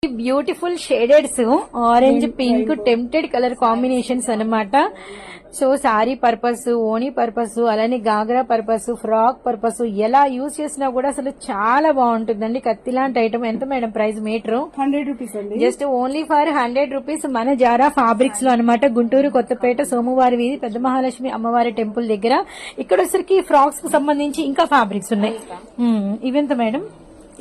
Beautiful shades orange pink tempted colour combinations అన్నమాట. So sari purpose, ఓనీ purpose, అలానే ghagra purpose, frock purpose ఎలా use చేసినా కూడా అసలు చాలా బాగుంటుందండి. కత్తి లాంటి ఐటమ్. ఎంత మేడం ప్రైస్ మీటర్? 100 రూపీస్ అండి. జస్ట్ ఓన్లీ ఫర్ 100 రూపీస్ మన జారా ఫ్యాబ్రిక్స్ లో అనమాట. గుంటూరు కొత్తపేట సోమవారి వీధి పెద్ద మహాలక్ష్మి అమ్మవారి టెంపుల్ దగ్గర. ఇక్కడ వచ్చరికి ఫ్రాక్స్ కు సంబంధించి ఇంకా ఫ్యాబ్రిక్స్ ఉన్నాయి. ఇవెంత మేడం?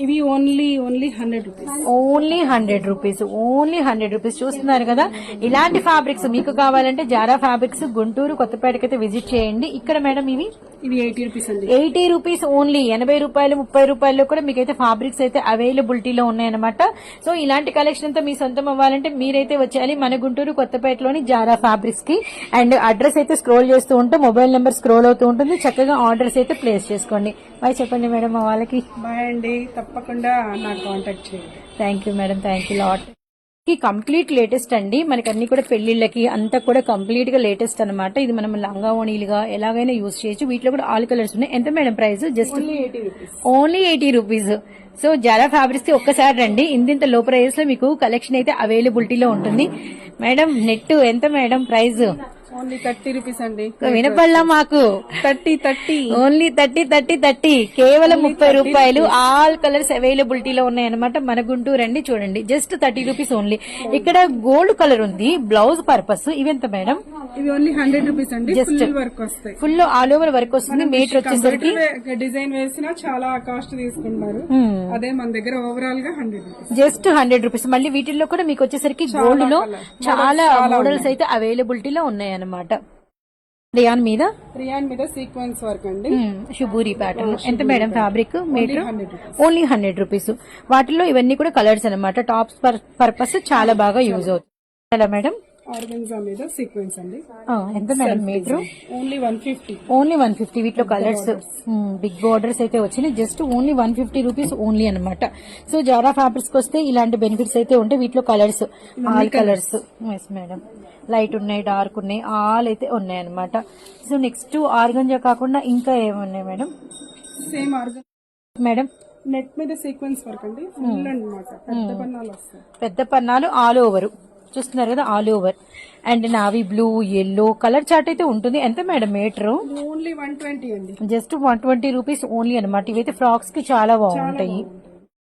ఇవి only 100 rupees. Only 100 rupees. Only 100 rupees. చూస్తున్నారు కదా, ఇలాంటి ఫ్యాబ్రిక్స్ మీకు కావాలంటే జారా ఫ్యాబ్రిక్స్ గుంటూరు కొత్తపేటకైతే విజిట్ చేయండి. ఇక్కడ మేడం ఇవి 80 రూపీస్ అండి. 80 రూపీస్ ఓన్లీ. 80 రూపాయలు 30 రూపాయల్లో కూడా మీకైతే ఫ్యాబ్రిక్స్ అయితే అవైలబిలిటీలో ఉన్నాయన్నమాట. సో ఇలాంటి కలెక్షన్ అంతా మీ సొంతం అవ్వాలంటే మీరైతే వచ్చేయాలి మన గుంటూరు కొత్తపేటలోని జారా ఫ్యాబ్రిక్స్ కి. అండ్ అడ్రస్ అయితే స్క్రోల్ చేస్తూ ఉంటే మొబైల్ నెంబర్ స్క్రోల్ అవుతూ ఉంటుంది. చక్కగా ఆర్డర్స్ అయితే ప్లేస్ చేసుకోండి. బాయ్ చెప్పండి మేడం మా వాళ్ళకి. బాయ్ అండి. తప్పకుండా నాకు కాంటాక్ట్ చేయండి. Thank you madam. Thank you lot. Complete latest అండి. మనకి అన్ని కూడా పెళ్లిళ్ళకి అంతా కూడా కంప్లీట్ గా లేటెస్ట్ అనమాట. ఇది మనం లంగా ఓణీలుగా ఎలాగైనా యూజ్ చేయొచ్చు. వీటిలో కూడా ఆల్ కలర్స్ ఉన్నాయి. ఎంత madam price? Just only 80 rupees. So Zara fabrics కి ఒక్కసారి రండి. ఇంత లో ప్రైస్ లో మీకు కలెక్షన్ అయితే అవైలబిలిటీలో ఉంటుంది. మేడం నెట్ ఎంత మేడం ప్రైస్? ఓన్లీ 30 రూపీస్ అండి. వినపడలా మాకు? 30 ఓన్లీ 30 కేవలం 30 రూపాయలు. ఆల్ కలర్స్ అవైలబిలిటీలో ఉన్నాయన్నమాట. మన గుంటూరు అండి. చూడండి జస్ట్ 30 రూపీస్ ఓన్లీ. ఇక్కడ గోల్డ్ కలర్ ఉంది బ్లౌజ్ పర్పస్. ఇవెంత మేడం? ఇవి ఓన్లీ 100 రూపీస్ అండి. జస్ట్ వర్క్ వస్తాయి. ఫుల్ ఆల్ ఓవర్ వర్క్ వస్తుంది. మీటర్ వచ్చేసరికి డిజైన్ వేసినా చాలా కాస్ట్ తీసుకుంటారు. అదే మన దగ్గర ఓవరాల్ గా 100 రూపీస్. Just 100 rupees. మళ్ళీ వీటిల్లో కూడా మీకు వచ్చేసరికి గోల్డ్ లో చాలా మోడల్స్ అయితే అవైలబిలిటీలో ఉన్నాయన్నమాట. రియాన్ మీద సీక్వెన్స్ వర్క్ అండి. షుబూరి ప్యాటర్న్. ఎంత madam fabric metre? Only 100 rupees. వాటిల్లో ఇవన్నీ కూడా కలర్స్ అనమాట. టాప్స్ పర్పస్ చాలా బాగా యూజ్ అవుతుంది. ఎలా మేడం? ఆర్గన్జా మీద సీక్వెన్స్ అండి. ఎంత మేడం మీటర్? ఓన్లీ 150. ఓన్లీ 150. వీటిలో కలర్స్ బిగ్ బోర్డర్స్ అయితే వచ్చినాయి. జస్ట్ ఓన్లీ 150 రూపీస్ ఓన్లీ అనమాట. సో జారా ఫ్యాబ్రిక్స్ కి వస్తే ఇలాంటి బెనిఫిట్స్ అయితే ఉంటాయి. వీటిలో colours all colours. Yes madam. Light ఉన్నాయి, డార్క్ ఉన్నాయి, ఆల్ అయితే ఉన్నాయి అనమాట. సో నెక్స్ట్ ఆర్గంజా కాకుండా ఇంకా ఏమున్నాయి madam? Same organza madam. Net మీద సీక్వెన్స్ వర్క్ అండి. ఫుల్ అన్నమాట. పెద్ద పన్నాలు వస్తాయి. పెద్ద పన్నాలు ఆల్ ఓవర్. చూస్తున్నారు కదా, all over. And navy blue, yellow colour chart అయితే ఉంటుంది. ఎంత మేడం మీటర్? ఓన్లీ 120 అండి. జస్ట్ 120 రూపీస్ ఓన్లీ అనమాట. ఇవైతే ఫ్రాక్స్ కి చాలా బాగుంటాయి.